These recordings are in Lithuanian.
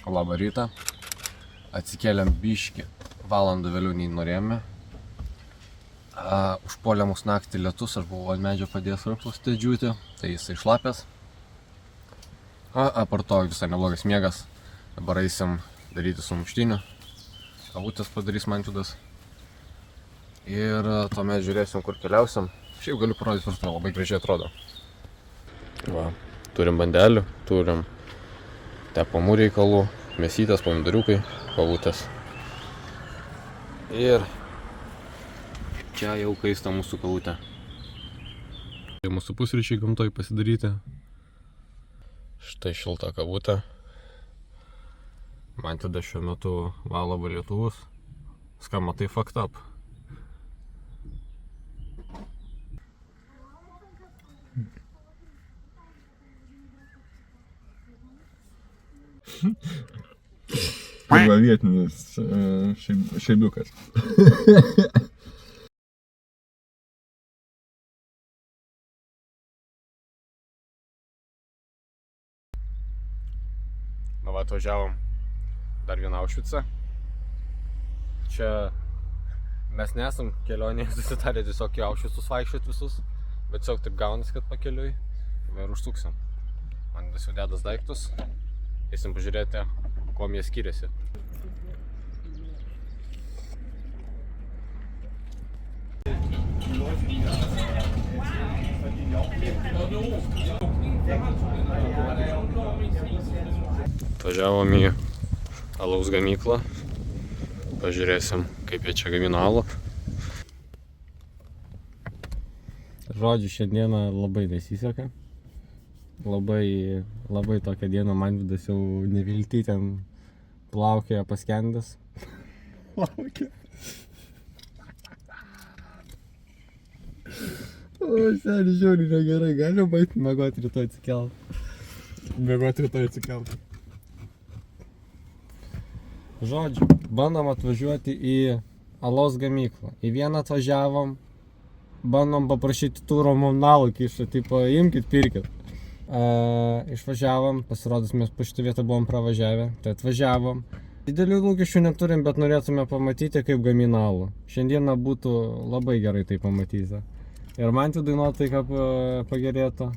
Labą rytą. Atsikėlėm biškį valandą vėliau nei norėjome. Užpuolė mus naktį lietus, aš buvau ant medžio padėjęs raklus džiūti, tai jisai šlapės. Apart to visai neblogas miegas. Dabar eisim daryti sumuštinių. Kavutės padarys Mantvydas. Ir tuomet žiūrėsim, kur keliausim. Šiaip galiu parodyti, kur tai labai gražiai atrodo. Va, turim bandelių, turim tepamų reikalų, mėsytės, pomidoriukai, kavutės. Ir čia jau kaista mūsų kavutė. Tai mūsų pusryčiai gamtoj pasidaryti. Štai šilta kavutė. Mantvydas šiuo metu valo valytuvus. Skamba tai fucked up. Arba vietinis šeibiukas. Nu va, atvažiavom dar vieną Aušvicą. Čia mes nesam kelionėje susitarę tiesiog į Aušvicus vaikščiot visus, bet tiesiog taip gaunas, kad pakeliui ir užsuksim. Man vis jau dedas daiktus, eisim pažiūrėti, kuom jie skiriasi. Atvažiavom į alaus gamyklą, pažiūrėsim, kaip jie čia gamina alų. Žodžiu, šiandieną labai nesiseka. Labai tokią dieną Mantvydas jau nevilty ten plaukioja paskendęs. Laukia. O, seniai, žiauriai negerai, galima baigti miegoti rytoj atsikelt. Žodžiu, bandom atvažiuoti į alaus gamyklą. Į vieną atvažiavom, bandom paprašyti turo mum nalukį, tipo, imkit, pirkit. Išvažiavom, pasirodys mes po šitą vietą buvom pravažiavę, tai atvažiavom. Didelių lūkesčių neturim, bet norėtume pamatyti, kaip gamina alų. Šiandieną būtų labai gerai tai pamatyti. Ir Mantvydui nuotaika pagerėtų.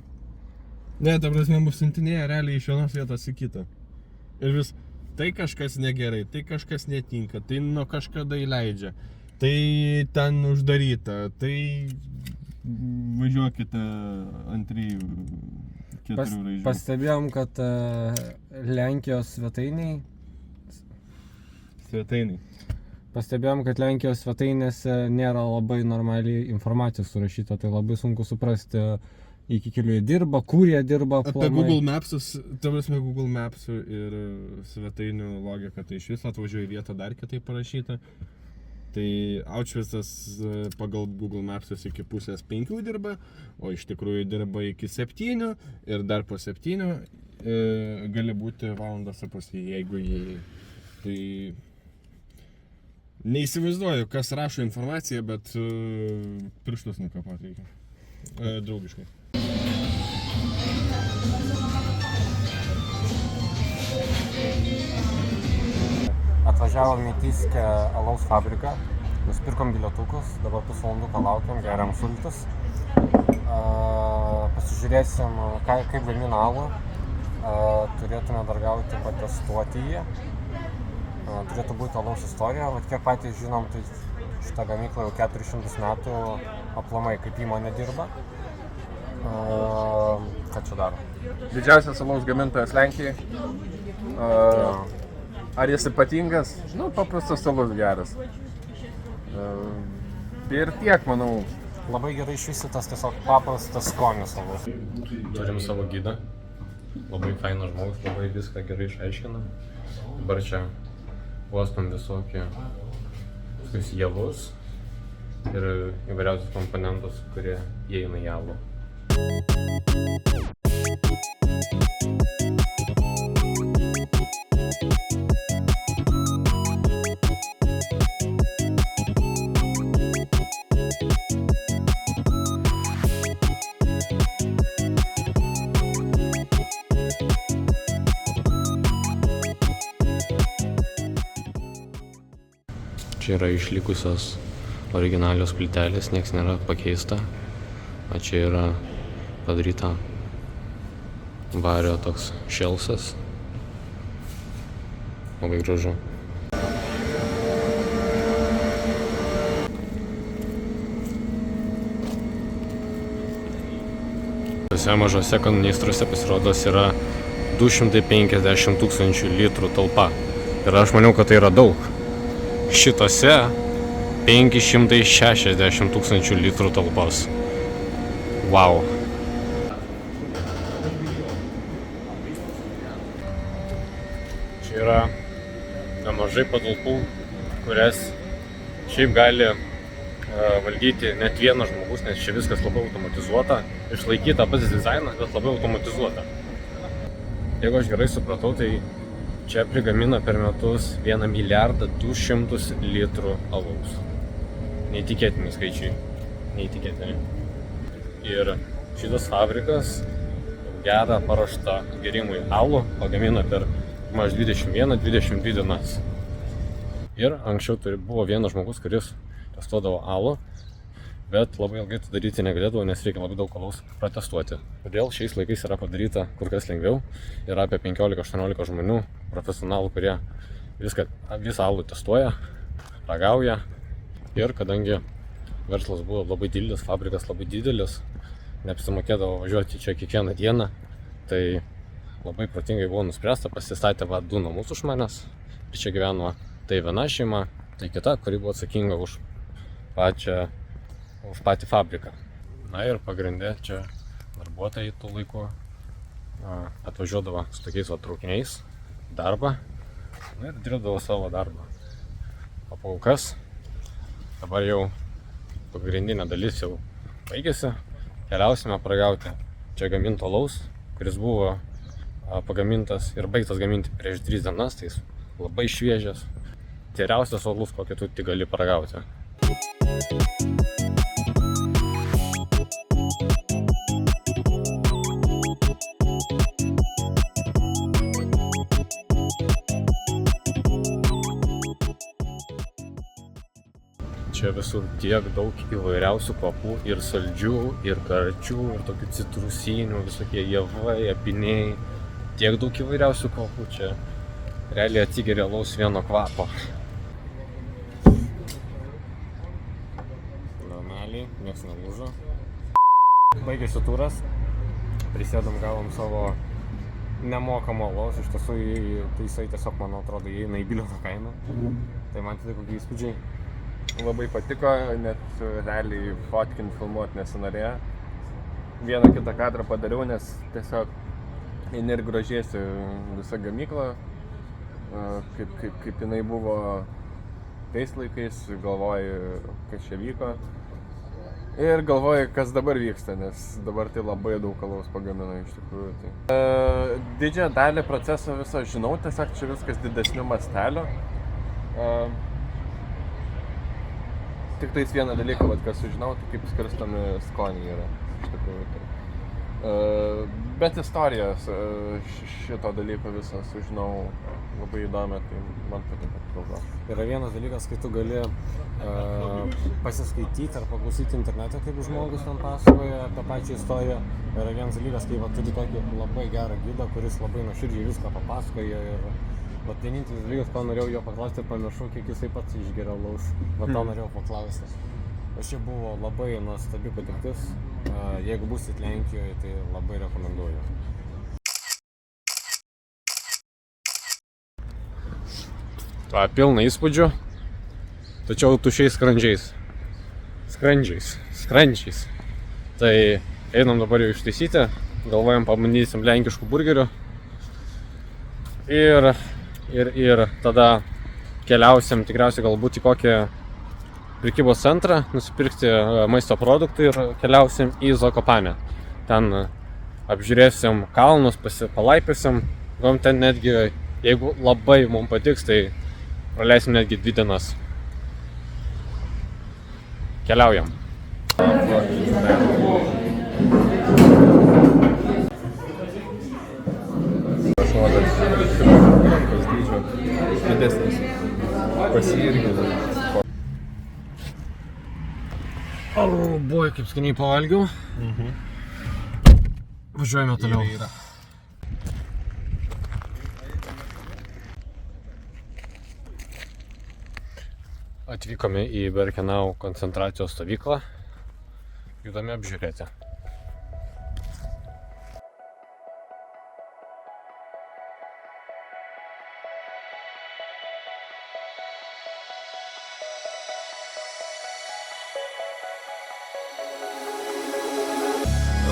Ne, ta prasme, mus siuntinėja realiai iš vienos vietos į kitą. Ir vis, tai kažkas negerai, tai kažkas netinka, tai nuo kažkada įleidžia, tai ten uždaryta, tai važiuokite ant 3-4 raidžių. Pastebėjom, kad Lenkijos svetainėse nėra labai normaliai informacijos surašyta, tai labai sunku suprasti, iki kelių jie dirba, kur jie dirba. Apie Google Mapsus, ta prasme Google Mapsų ir svetainių logika, tai iš viso atvažiuoju į vietą dar kitaip parašyta. Tai Aušvicas pagal Google Mapsus iki 4:30 dirba, o iš tikrųjų dirba iki 7 ir dar po 7 gali būti valandas pusė, jeigu jį. Tai neįsivaizduoju, kas rašo informaciją, bet pirštus nukapot reikia. Draugiškai. Atvažiavom į Tyskę alaus fabriką, nusipirkom bilietukus, dabar pusvalanduką laukiam, geriam sultis. Pasižiūrėsim, kaip gamina alų. Turėtume dar gauti patestuoti jį. Turėtų būti alaus istorija, bet kiek patys žinom, tai šitą gamyklą jau 400 metų aplamai kaip įmonė dirba. Ką čia daro? Didžiausias alaus gamintojas Lenkijai. Ar jis ypatingas? Nu, paprastas alus geras. Ir tiek, manau. Labai gerai išvystytas tiesiog paprastas skonis alus. Turim savo gidą. Labai fainas žmogus, labai viską gerai išaiškina. Dabar čia uostom visokie javus ir įvairiausius komponentus, kurie įeina į alų. Čia yra išlikusios originalios plytelės, nieks nėra pakeista. O čia yra padaryta vario toks šelsas. Labai gražu. Tuose mažose kanistruose pasirodos yra 250 tūkstančių litrų talpa. Ir aš maniau, kad tai yra daug. Šitose 560 tūkstančių litrų talpos. Wow. Čia yra nemažai patalpų, kurias šiaip gali valdyti net vienas žmogus, nes čia viskas labai automatizuota. Išlaikyta pats dizainas, bet labai automatizuota. Jeigu aš gerai supratau, tai čia prigamina per metus 1 milijardą 200 litrų alaus. Neįtikėtini skaičiai. Neįtikėtini. Ir šitas fabrikas gerą paruoštą gerimui alų pagamina per maž 21-22 dienas. Ir anksčiau buvo vienas žmogus, kuris testuodavo alų, bet labai ilgai tai daryti negalėdavo, nes reikia labai daug alaus protestuoti. Todėl šiais laikais yra padaryta kur kas lengviau. Yra apie 15-18 žmonių, profesionalų, kurie visą alų testuoja, ragauja. Ir kadangi verslas buvo labai didelis, fabrikas labai didelis, neapsimokėdavo važiuoti čia kiekvieną dieną, tai labai protingai buvo nuspręsta, pasistatė 2 namus už manęs. Ir čia gyveno tai viena šeima, tai kita, kuri buvo atsakinga už patį fabriką. Na ir pagrindė čia darbuotojai tų laikų atvažiuodavo su tokiais traukiniais darbą, na ir dirbdavo savo darbą. O kol kas, dabar jau pagrindinė dalis jau baigėsi, keliausime paragauti čia gaminto alaus, kuris buvo pagamintas ir baigtas gaminti prieš 3 dienas, tai jis labai šviežias, geriausias alus, kokį tu tik gali paragauti. Čia visur tiek daug įvairiausių kvapų, ir saldžių, ir karčių, ir tokių citrusinių, visokie javai, apiniai. Tiek daug įvairiausių kvapų, čia realiai atsigeria alaus vieno kvapo. Normaliai, nieks nelūžo. Baigėsi turas, prisėdom, gavom savo nemokamą alaus, iš tiesų tai jisai tiesiog, man atrodo, įeina į bilieto kainą. Tai man tai kokie įspūdžiai. Labai patiko, net realiai fotkint, filmuot nesinorėjo. Vieną kitą kadrą padariau, nes tiesiog eini ir grožiesi visą gamyklą, kaip jinai buvo tais laikais, galvoji, kas čia vyko. Ir galvoji, kas dabar vyksta, nes dabar tai labai daug alaus pagamina iš tikrųjų. Tai. Didžiąją dalį proceso viso žinau, tiesiog čia viskas didesniu masteliu. Tik tais vieną dalyką, kas sužinau, tai kaip skirstomi skoniai yra iš tikrųjų. Tai. Bet istorijos šito dalyko visą sužinau labai įdomią, tai man patiko daugiau. Yra vienas dalykas, kai tu gali pasiskaityti ar paklausyti internete, kaip žmogus ten pasakoja apie pačią istoriją. Yra vienas dalykas, kai turi tokį labai gerą gidą, kuris labai nuoširdžiai viską papasakoja. Ir vienintelis dalykas, ko norėjau jo paklausti ir pamiršau, kiek jisai pats išgeria alaus. To norėjau paklausti. O čia buvo labai nuostabi patirtis. Jeigu būsit Lenkijoje, tai labai rekomenduoju. Pilna įspūdžių, tačiau tušiais skrandžiais. Tai einam dabar jau ištaisyti, galvojam pabandysim lenkiškų burgerių. Ir tada keliausim tikriausiai galbūt į kokį prekybos centrą, nusipirkti maisto produktų ir keliausim į Zakopanę. Ten apžiūrėsim kalnus, palaipiosim, gal ten netgi, jeigu labai mums patiks, tai praleisim netgi 2 dienas. Keliaujam. Didesnis. Pas jį irgi O, boj, kaip skaniai pavalgiau. Važiuojame toliau. Yra. Atvykome į Birkenau koncentracijos stovyklą. Judame apžiūrėti.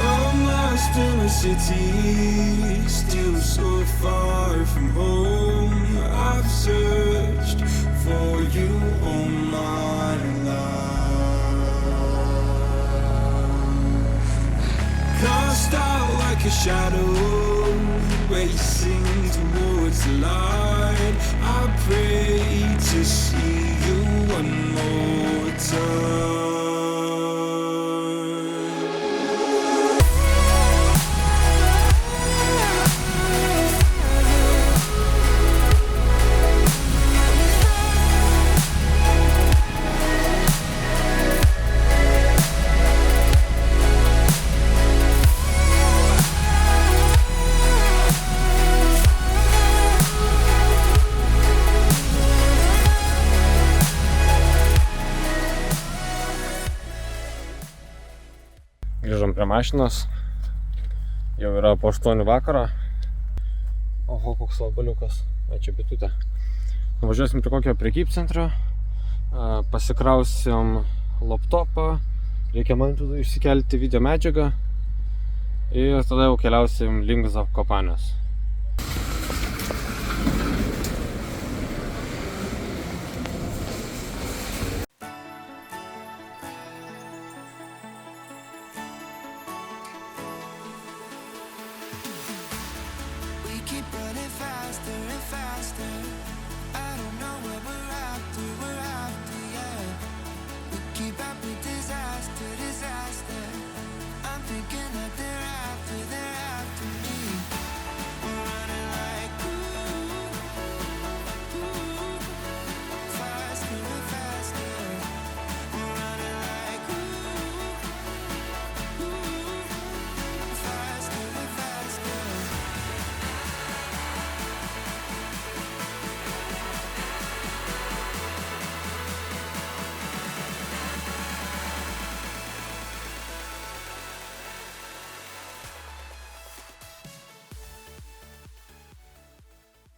I'm lost in a city, still so far from home. I've searched for you all my life. Cast out like a shadow, racing towards the light. I pray to see you one more time. Grįžom prie mašinos. Jau yra po 8 vakaro. Oho, koks labaliukas. Ačiū bitutė. Nuvažiuosim prie kokio prekybcentrio. Pasikrausim laptopą. Reikia man tada išsikelti video medžiagą. Ir tada jau keliausim link Zakopanės.